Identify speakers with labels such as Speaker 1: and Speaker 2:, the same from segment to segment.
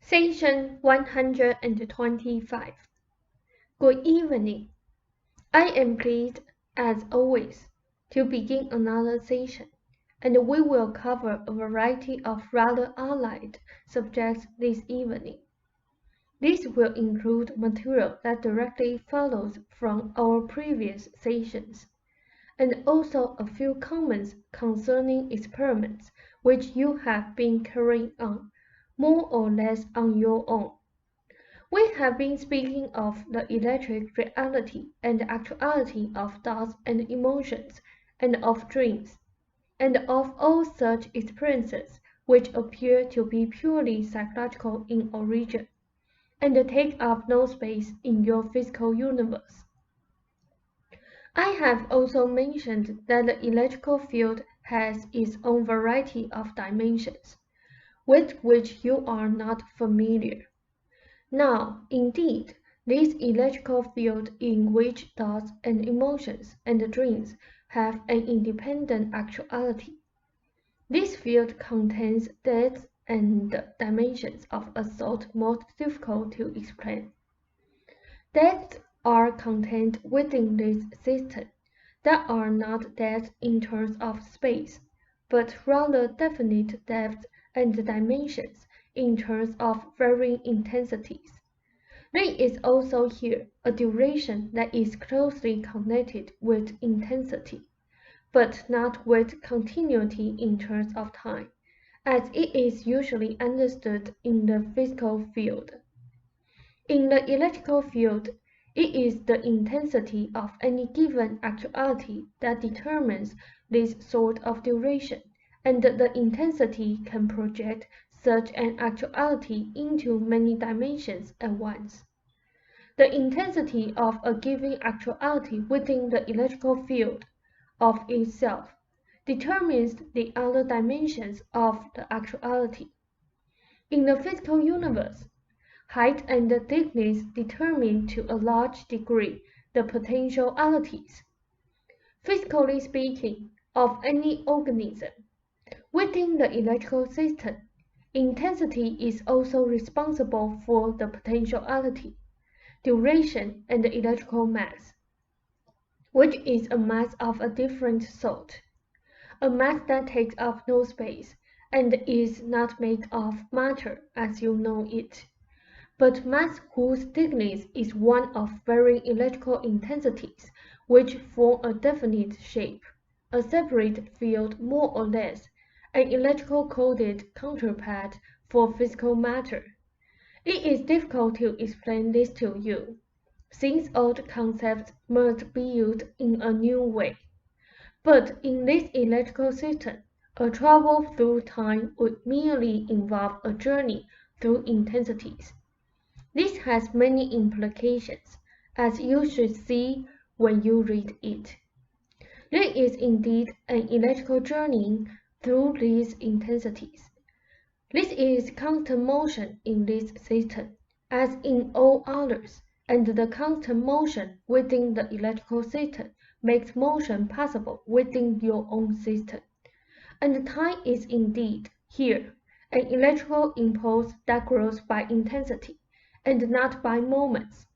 Speaker 1: Session 125. Good evening. I am pleased, as always, to begin another session, and we will cover a variety of rather allied subjects this evening. This will include material that directly follows from our previous sessions, and also a few comments concerning experiments which you have been carrying on, more or less on your own. We have been speaking of the electric reality and actuality of thoughts and emotions, and of dreams, and of all such experiences which appear to be purely psychological in origin, and take up no space in your physical universe. I have also mentioned that the electrical field has its own variety of dimensions, with which you are not familiar. Now, indeed, this electrical field in which thoughts and emotions and dreams have an independent actuality. This field contains depths and dimensions of a sort most difficult to explain. Depths are contained within this system that are not depths in terms of space, but rather definite depths and dimensions in terms of varying intensities. There is also here a duration that is closely connected with intensity, but not with continuity in terms of time, as it is usually understood in the physical field. In the electrical field, it is the intensity of any given actuality that determines this sort of duration, and the intensity can project such an actuality into many dimensions at once. The intensity of a given actuality within the electrical field of itself determines the other dimensions of the actuality. In the physical universe, height and thickness determine to a large degree the potentialities, physically speaking, of any organism. Within the electrical system, intensity is also responsible for the potentiality, duration, and the electrical mass, which is a mass of a different sort, a mass that takes up no space and is not made of matter as you know it, but mass whose thickness is one of varying electrical intensities which form a definite shape, a separate field more or less, an electrical coded counterpart for physical matter. It is difficult to explain this to you, since old concepts must be used in a new way. But in this electrical system, a travel through time would merely involve a journey through intensities. This has many implications, as you should see when you read it. There is indeed an electrical journey through these intensities. This is constant motion in this system, as in all others, and the constant motion within the electrical system makes motion possible within your own system. And time is indeed, here, an electrical impulse that grows by intensity, and not by moments.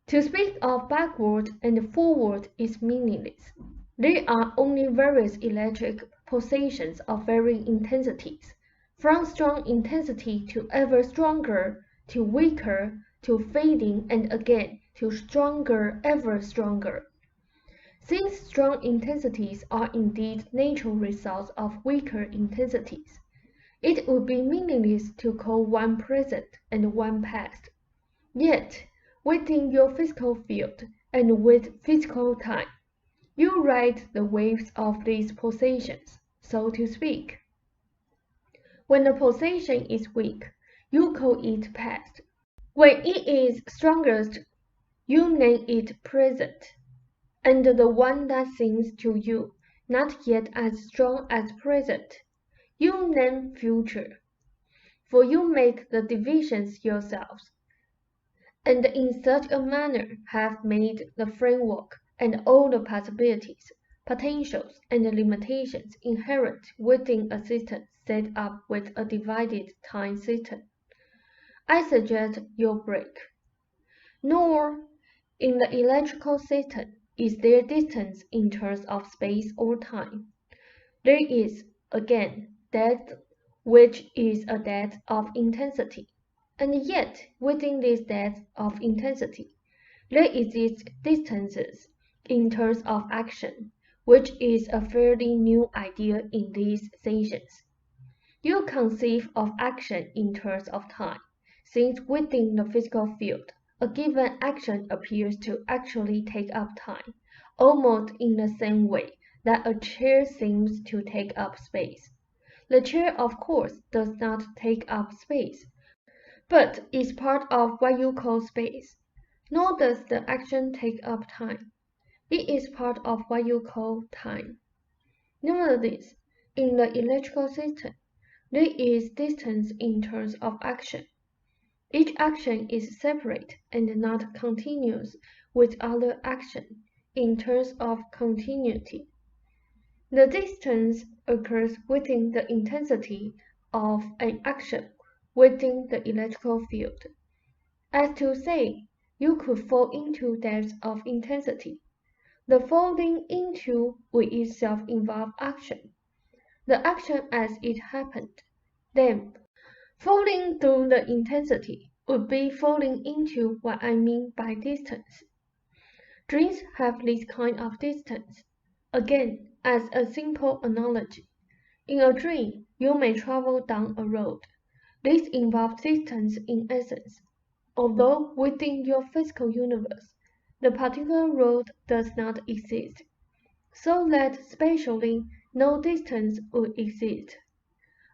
Speaker 1: To speak of backward and forward is meaningless. There are only various electric pulsations of varying intensities, from strong intensity to ever stronger, to weaker, to fading, and again to stronger, ever stronger. Since strong intensities are indeed natural results of weaker intensities, it would be meaningless to call one present and one past. Yet, within your physical field and with physical time, you ride the waves of these pulsations, so to speak. When the pulsation is weak, you call it past. When it is strongest, you name it present. And the one that seems to you not yet as strong as present, you name future. For you make the divisions yourselves, and in such a manner have made the framework and all the possibilities, potentials, and limitations inherent within a system set up with a divided time system. I suggest you break. Nor, in the electrical system, is there distance in terms of space or time. There is, again, depth, which is a depth of intensity. And yet, within this depth of intensity, there exist distances in terms of action, which is a fairly new idea in these sessions. You conceive of action in terms of time, since within the physical field, a given action appears to actually take up time, almost in the same way that a chair seems to take up space. The chair, of course, does not take up space, but is part of what you call space. Nor does the action take up time. It is part of what you call time. Nevertheless, in the electrical system, there is distance in terms of action. Each action is separate and not continuous with other action in terms of continuity. The distance occurs within the intensity of an action within the electrical field. As to say, you could fall into depths of intensity. The falling into would itself involve action. The action as it happened. Then, falling through the intensity would be falling into what I mean by distance. Dreams have this kind of distance. Again, as a simple analogy, in a dream, you may travel down a road. This involves distance in essence. Although within your physical universe, the particular road does not exist, so that spatially no distance would exist.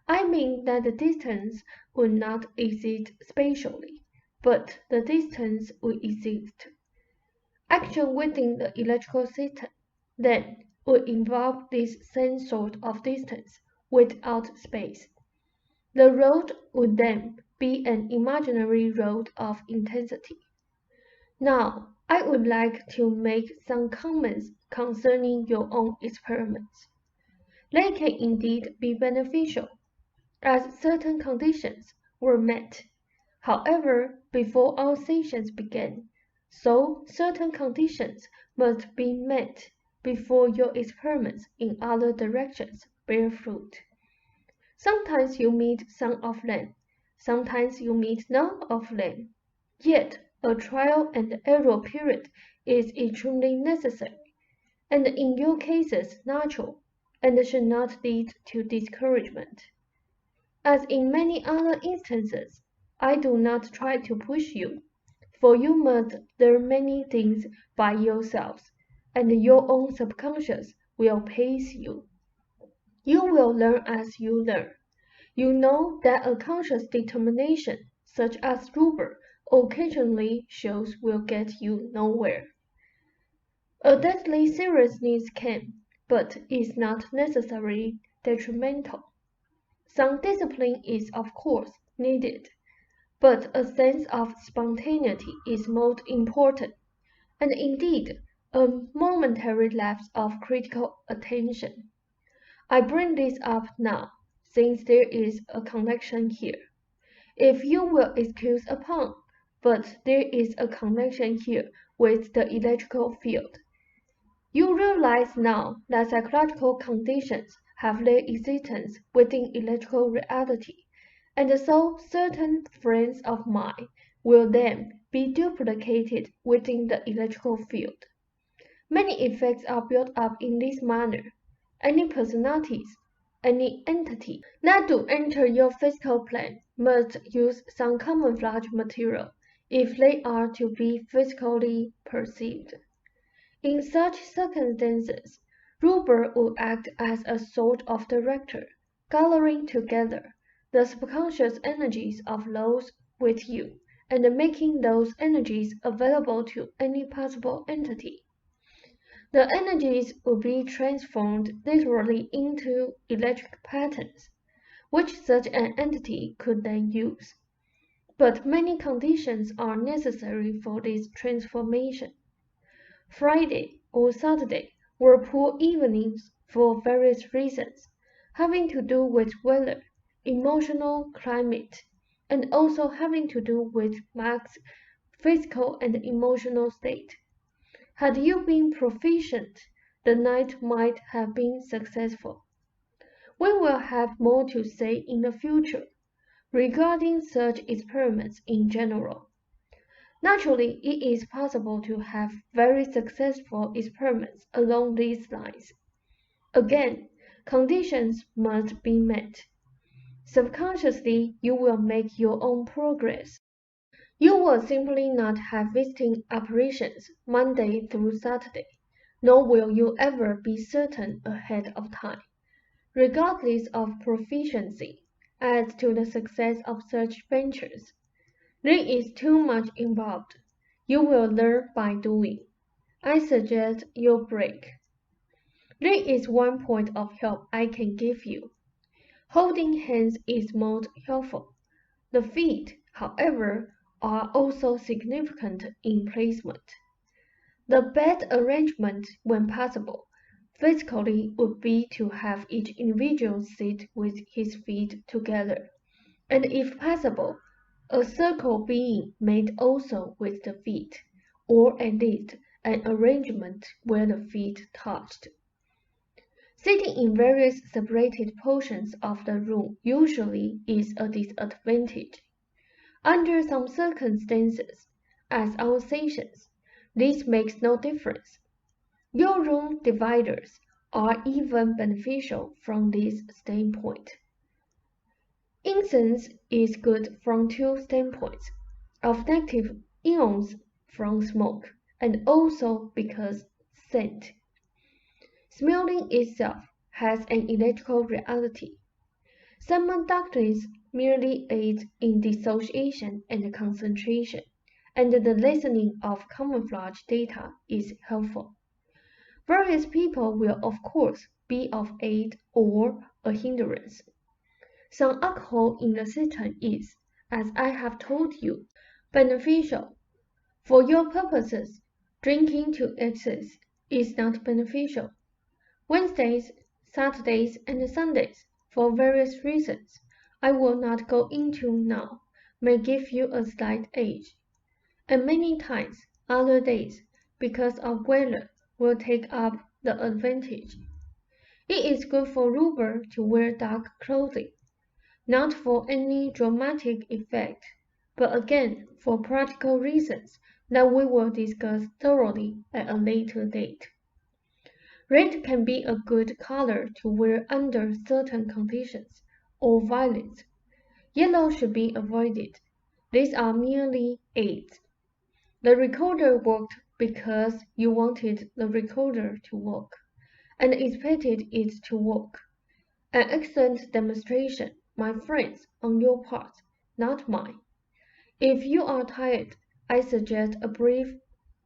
Speaker 1: I mean that the distance would not exist spatially, but the distance would exist. Action within the electrical system, then, would involve this same sort of distance without space. The road would then be an imaginary road of intensity. Now, I would like to make some comments concerning your own experiments. They can indeed be beneficial, as certain conditions were met. However, before our sessions began, so certain conditions must be met before your experiments in other directions bear fruit. Sometimes you meet some of them, sometimes you meet none of them. Yet, a trial and error period is extremely necessary, and in your cases natural, and should not lead to discouragement. As in many other instances, I do not try to push you, for you must learn many things by yourselves, and your own subconscious will pace you. You will learn as you learn. You know that a conscious determination, such as Ruber occasionally shows, will get you nowhere. A deadly seriousness can, but is not necessarily detrimental. Some discipline is of course needed, but a sense of spontaneity is most important, and indeed a momentary lapse of critical attention. I bring this up now, since there is a connection here. If you will excuse upon, but there is a connection here with the electrical field. You realize now that psychological conditions have their existence within electrical reality, and so certain frames of mind will then be duplicated within the electrical field. Many effects are built up in this manner. Any personalities, any entity that do enter your physical plane must use some camouflage material if they are to be physically perceived. In such circumstances, Ruber would act as a sort of director, gathering together the subconscious energies of those with you, and making those energies available to any possible entity. The energies would be transformed literally into electric patterns, which such an entity could then use. But many conditions are necessary for this transformation. Friday or Saturday were poor evenings for various reasons, having to do with weather, emotional climate, and also having to do with Mark's physical and emotional state. Had you been proficient, the night might have been successful. We will have more to say in the future regarding such experiments in general. Naturally, it is possible to have very successful experiments along these lines. Again, conditions must be met. Subconsciously, you will make your own progress. You will simply not have visiting operations Monday through Saturday, nor will you ever be certain ahead of time, regardless of proficiency, as to the success of such ventures. There is too much involved. You will learn by doing. I suggest you break. There is one point of help I can give you. Holding hands is most helpful. The feet, however, are also significant in placement. The best arrangement, when possible, physically would be to have each individual sit with his feet together, and if possible, a circle being made also with the feet, or at least an arrangement where the feet touched. Sitting in various separated portions of the room usually is a disadvantage. Under some circumstances, as our sessions, this makes no difference. Your room dividers are even beneficial from this standpoint. Incense is good from two standpoints, of negative ions from smoke, and also because scent. Smelling itself has an electrical reality. Semiconductors merely aid in dissociation and concentration, and the listening of camouflage data is helpful. Various people will of course be of aid or a hindrance. Some alcohol in the system is, as I have told you, beneficial. For your purposes, drinking to excess is not beneficial. Wednesdays, Saturdays, and Sundays, for various reasons I will not go into now, may give you a slight edge. And many times, other days, because of weather, will take up the advantage. It is good for Ruber to wear dark clothing, not for any dramatic effect, but again for practical reasons that we will discuss thoroughly at a later date. Red can be a good color to wear under certain conditions, or violet. Yellow should be avoided. These are merely aids. The recorder worked because you wanted the recorder to work, and expected it to work. An excellent demonstration, my friends, on your part, not mine. If you are tired, I suggest a brief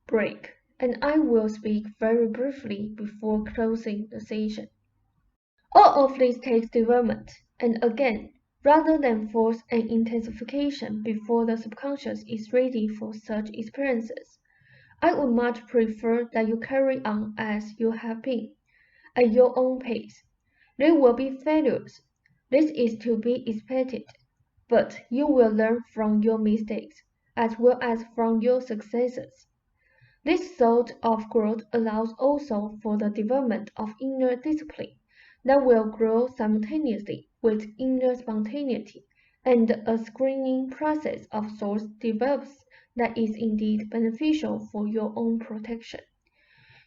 Speaker 1: break, and I will speak very briefly before closing the session. All of this takes development, and again, rather than force an intensification before the subconscious is ready for such experiences, I would much prefer that you carry on as you have been, at your own pace. There will be failures. This is to be expected, but you will learn from your mistakes, as well as from your successes. This sort of growth allows also for the development of inner discipline that will grow simultaneously with inner spontaneity, and a screening process of sorts develops that is indeed beneficial for your own protection.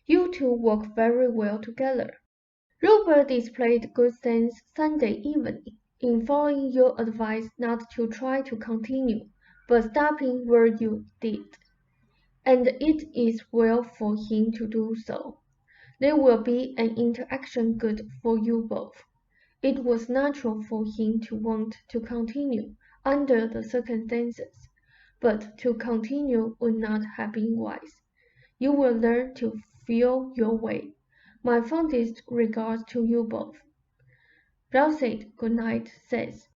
Speaker 1: You two work very well together. Robert displayed good sense Sunday evening in following your advice not to try to continue, but stopping where you did. And it is well for him to do so. There will be an interaction good for you both. It was natural for him to want to continue under the circumstances, but to continue would not have been wise. You will learn to feel your way. My fondest regards to you both. Ralph said good night, Seth.